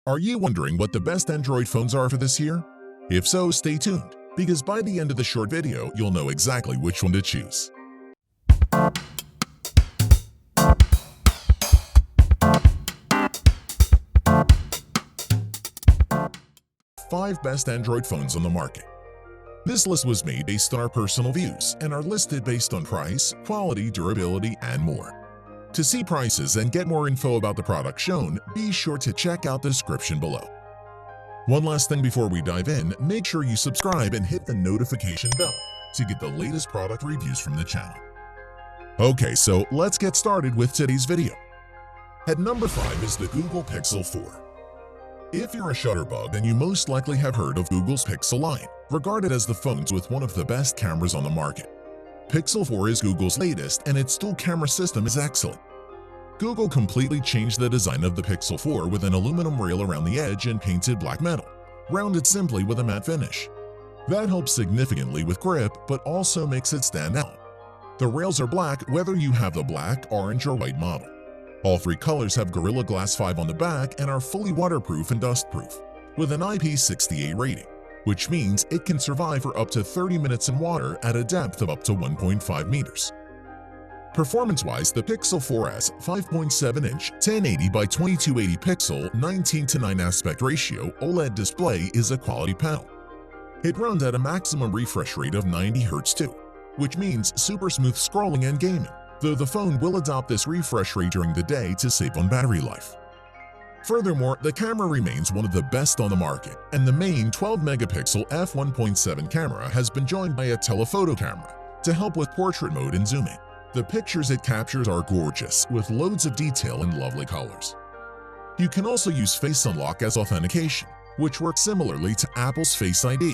Are you wondering what the best Android phones are for this year? If so, stay tuned, because by the end of the short video, you'll know exactly which one to choose. Five best Android phones on the market. This list was made based on our personal views and are listed based on price, quality, durability, and more. To see prices and get more info about the product shown, be sure to check out the description below. One last thing before we dive in, make sure you subscribe and hit the notification bell to get the latest product reviews from the channel. Okay, so let's get started with today's video. At number 5 is the Google Pixel 4. If you're a shutterbug, then you most likely have heard of Google's Pixel line, regarded as the phones with one of the best cameras on the market. Pixel 4 is Google's latest, and its dual camera system is excellent. Google completely changed the design of the Pixel 4 with an aluminum rail around the edge and painted black metal, rounded simply with a matte finish. That helps significantly with grip, but also makes it stand out. The rails are black whether you have the black, orange, or white model. All three colors have Gorilla Glass 5 on the back and are fully waterproof and dust-proof, with an IP68 rating, which means it can survive for up to 30 minutes in water at a depth of up to 1.5 meters. Performance-wise, the Pixel 4's 5.7-inch 1080 by 2280 pixel 19:9 aspect ratio OLED display is a quality panel. It runs at a maximum refresh rate of 90 Hz too, which means super smooth scrolling and gaming, though the phone will adopt this refresh rate during the day to save on battery life. Furthermore, the camera remains one of the best on the market, and the main 12-megapixel f1.7 camera has been joined by a telephoto camera to help with portrait mode and zooming. The pictures it captures are gorgeous, with loads of detail and lovely colors. You can also use Face Unlock as authentication, which works similarly to Apple's Face ID.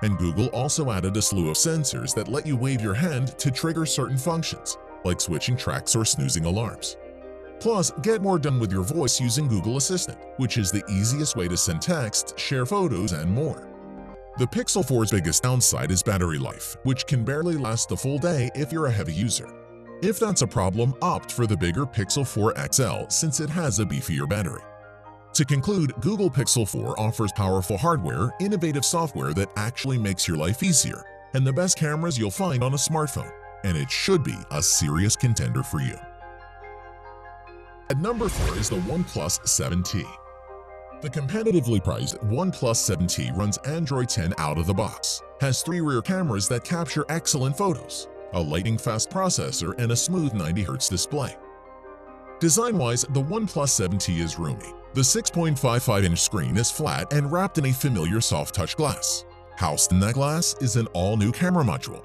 And Google also added a slew of sensors that let you wave your hand to trigger certain functions, like switching tracks or snoozing alarms. Plus, get more done with your voice using Google Assistant, which is the easiest way to send text, share photos, and more. The Pixel 4's biggest downside is battery life, which can barely last the full day if you're a heavy user. If that's a problem, opt for the bigger Pixel 4 XL since it has a beefier battery. To conclude, Google Pixel 4 offers powerful hardware, innovative software that actually makes your life easier, and the best cameras you'll find on a smartphone, and it should be a serious contender for you. At number 4 is the OnePlus 7T. The competitively priced OnePlus 7T runs Android 10 out of the box, has 3 rear cameras that capture excellent photos, a lightning-fast processor, and a smooth 90 Hz display. Design-wise, the OnePlus 7T is roomy. The 6.55-inch screen is flat and wrapped in a familiar soft-touch glass. Housed in that glass is an all-new camera module.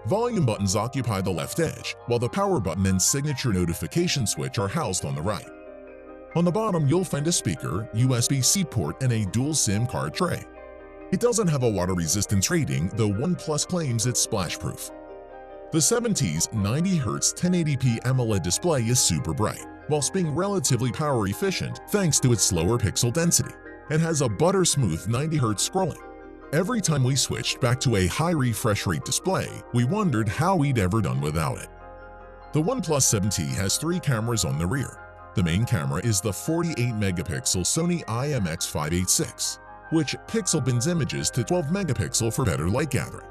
Volume buttons occupy the left edge, while the power button and signature notification switch are housed on the right. On the bottom, you'll find a speaker, USB-C port, and a dual SIM card tray. It doesn't have a water resistance rating, though OnePlus claims it's splash-proof. The 7T's 90 Hz 1080p AMOLED display is super bright, whilst being relatively power efficient thanks to its slower pixel density, and has a butter-smooth 90 Hz scrolling. Every time we switched back to a high refresh rate display, we wondered how we'd ever done without it. The OnePlus 7T has 3 cameras on the rear. The main camera is the 48-megapixel Sony IMX586, which pixel bins images to 12 megapixel for better light gathering.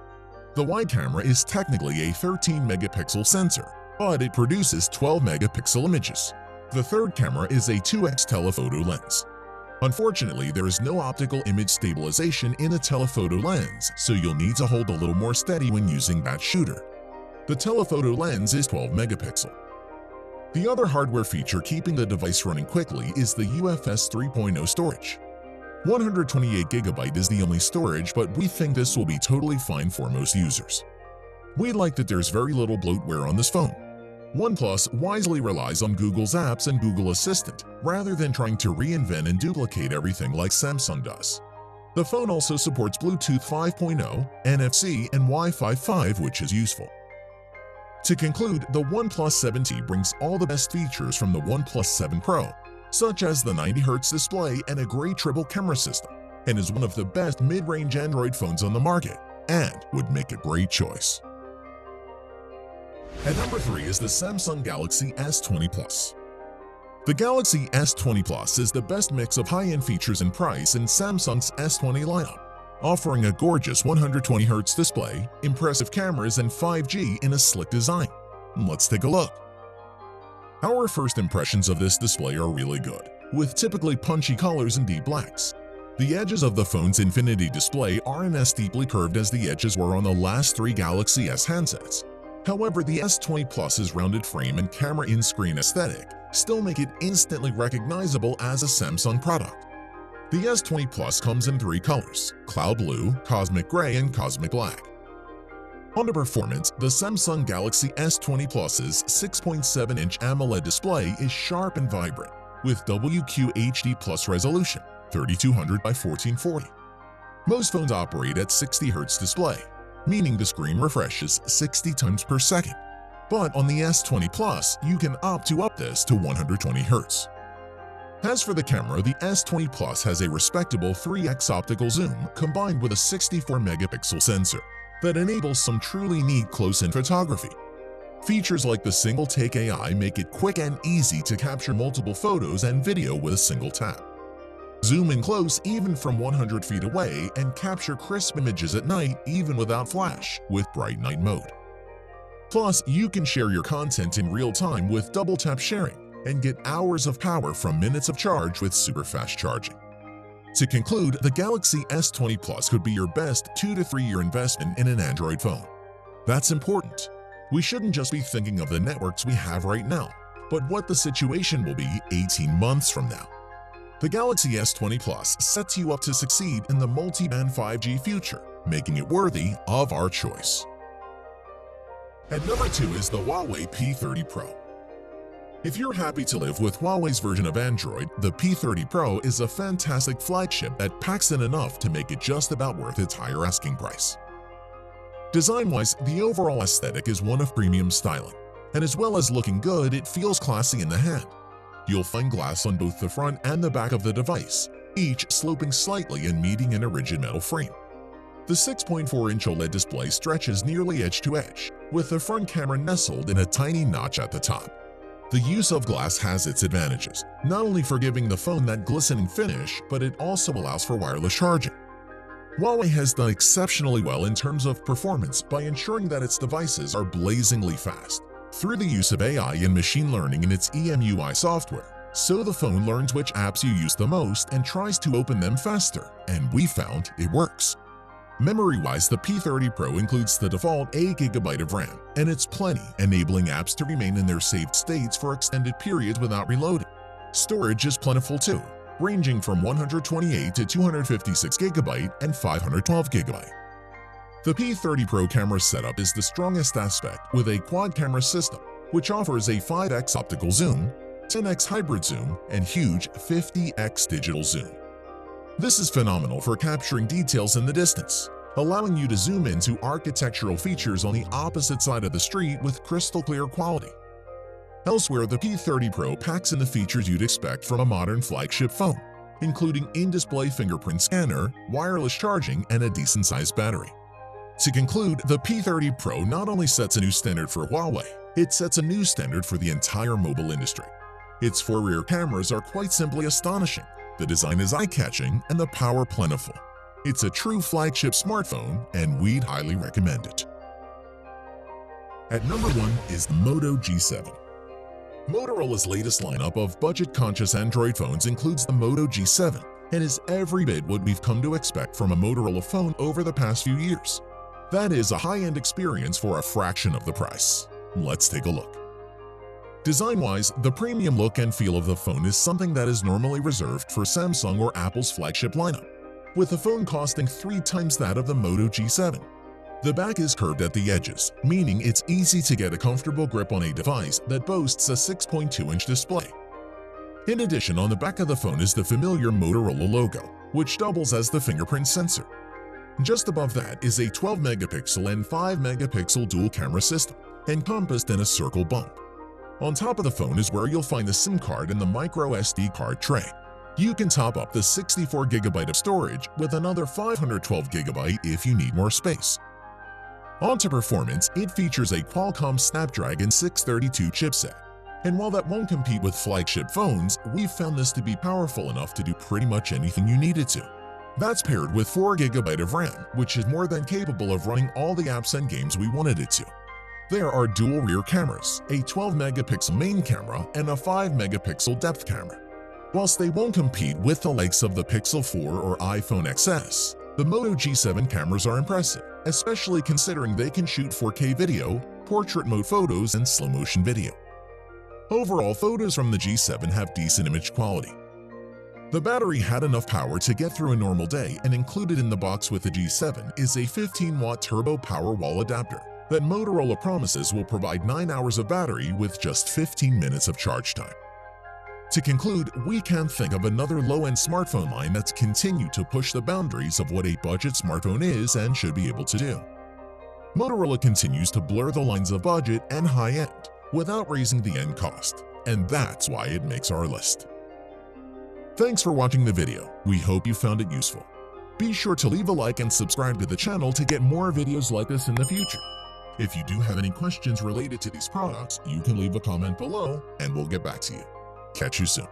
The wide camera is technically a 13-megapixel sensor, but it produces 12-megapixel images. The third camera is a 2x telephoto lens. Unfortunately, there is no optical image stabilization in a telephoto lens, so you'll need to hold a little more steady when using that shooter. The telephoto lens is 12 megapixel. The other hardware feature keeping the device running quickly is the UFS 3.0 storage. 128GB is the only storage, but we think this will be totally fine for most users. We like that there's very little bloatware on this phone. OnePlus wisely relies on Google's apps and Google Assistant, rather than trying to reinvent and duplicate everything like Samsung does. The phone also supports Bluetooth 5.0, NFC, and Wi-Fi 5, which is useful. To conclude, the OnePlus 7T brings all the best features from the OnePlus 7 Pro, such as the 90 Hz display and a great triple camera system, and is one of the best mid-range Android phones on the market, and would make a great choice. At number 3 is the Samsung Galaxy S20 Plus. The Galaxy S20 Plus is the best mix of high-end features and price in Samsung's S20 lineup, offering a gorgeous 120Hz display, impressive cameras, and 5G in a slick design. Let's take a look. Our first impressions of this display are really good, with typically punchy colors and deep blacks. The edges of the phone's Infinity display aren't as deeply curved as the edges were on the last three Galaxy S handsets. However, the S20 Plus's rounded frame and camera in-screen aesthetic still make it instantly recognizable as a Samsung product. The S20 Plus comes in three colors: Cloud Blue, Cosmic Gray, and Cosmic Black. On to performance, the Samsung Galaxy S20 Plus's 6.7-inch AMOLED display is sharp and vibrant, with WQHD Plus resolution, 3200 by 1440. Most phones operate at 60Hz display, meaning the screen refreshes 60 times per second. But on the S20 Plus, you can opt to up this to 120Hz. As for the camera, the S20 Plus has a respectable 3x optical zoom combined with a 64-megapixel sensor that enables some truly neat close-in photography. Features like the single-take AI make it quick and easy to capture multiple photos and video with a single tap. Zoom in close even from 100 feet away and capture crisp images at night even without flash with bright night mode. Plus, you can share your content in real time with double-tap sharing and get hours of power from minutes of charge with super fast charging. To conclude, the Galaxy S20 Plus could be your best 2 to 3 year investment in an Android phone. That's important. We shouldn't just be thinking of the networks we have right now, but what the situation will be 18 months from now. The Galaxy S20 Plus sets you up to succeed in the multi-band 5G future, making it worthy of our choice. At number 2 is the Huawei P30 Pro. If you're happy to live with Huawei's version of Android, the P30 Pro is a fantastic flagship that packs in enough to make it just about worth its higher asking price. Design-wise, the overall aesthetic is one of premium styling, and as well as looking good, it feels classy in the hand. You'll find glass on both the front and the back of the device, each sloping slightly and meeting in a rigid metal frame. The 6.4-inch OLED display stretches nearly edge to edge, with the front camera nestled in a tiny notch at the top. The use of glass has its advantages, not only for giving the phone that glistening finish, but it also allows for wireless charging. Huawei has done exceptionally well in terms of performance by ensuring that its devices are blazingly fast through the use of AI and machine learning in its EMUI software, so the phone learns which apps you use the most and tries to open them faster, and we found it works. Memory-wise, the P30 Pro includes the default 8GB of RAM, and it's plenty, enabling apps to remain in their saved states for extended periods without reloading. Storage is plentiful too, ranging from 128 to 256GB and 512GB. The P30 Pro camera setup is the strongest aspect, with a quad-camera system, which offers a 5x optical zoom, 10x hybrid zoom, and huge 50x digital zoom. This is phenomenal for capturing details in the distance, allowing you to zoom into architectural features on the opposite side of the street with crystal-clear quality. Elsewhere, the P30 Pro packs in the features you'd expect from a modern flagship phone, including in-display fingerprint scanner, wireless charging, and a decent-sized battery. To conclude, the P30 Pro not only sets a new standard for Huawei, it sets a new standard for the entire mobile industry. Its 4 rear cameras are quite simply astonishing. The design is eye-catching and the power plentiful. It's a true flagship smartphone, and we'd highly recommend it. At number 1 is the Moto G7. Motorola's latest lineup of budget-conscious Android phones includes the Moto G7 and is every bit what we've come to expect from a Motorola phone over the past few years. That is a high-end experience for a fraction of the price. Let's take a look. Design-wise, the premium look and feel of the phone is something that is normally reserved for Samsung or Apple's flagship lineup, with the phone costing 3 times that of the Moto G7. The back is curved at the edges, meaning it's easy to get a comfortable grip on a device that boasts a 6.2-inch display. In addition, on the back of the phone is the familiar Motorola logo, which doubles as the fingerprint sensor. Just above that is a 12-megapixel and 5-megapixel dual-camera system, encompassed in a circle bump. On top of the phone is where you'll find the SIM card and the micro SD card tray. You can top up the 64GB of storage with another 512GB if you need more space. On to performance, it features a Qualcomm Snapdragon 632 chipset, And while that won't compete with flagship phones, we've found this to be powerful enough to do pretty much anything you need it to. That's paired with 4GB of RAM, which is more than capable of running all the apps and games we wanted it to. There are dual rear cameras, a 12-megapixel main camera, and a 5-megapixel depth camera. Whilst they won't compete with the likes of the Pixel 4 or iPhone XS, the Moto G7 cameras are impressive, especially considering they can shoot 4K video, portrait mode photos, and slow-motion video. Overall, photos from the G7 have decent image quality. The battery had enough power to get through a normal day, and included in the box with the G7 is a 15-watt turbo power wall adapter that Motorola promises will provide 9 hours of battery with just 15 minutes of charge time. To conclude, we can't think of another low-end smartphone line that's continued to push the boundaries of what a budget smartphone is and should be able to do. Motorola continues to blur the lines of budget and high-end without raising the end cost, and that's why it makes our list. Thanks for watching the video. We hope you found it useful. Be sure to leave a like and subscribe to the channel to get more videos like this in the future. If you do have any questions related to these products, you can leave a comment below and we'll get back to you. Catch you soon.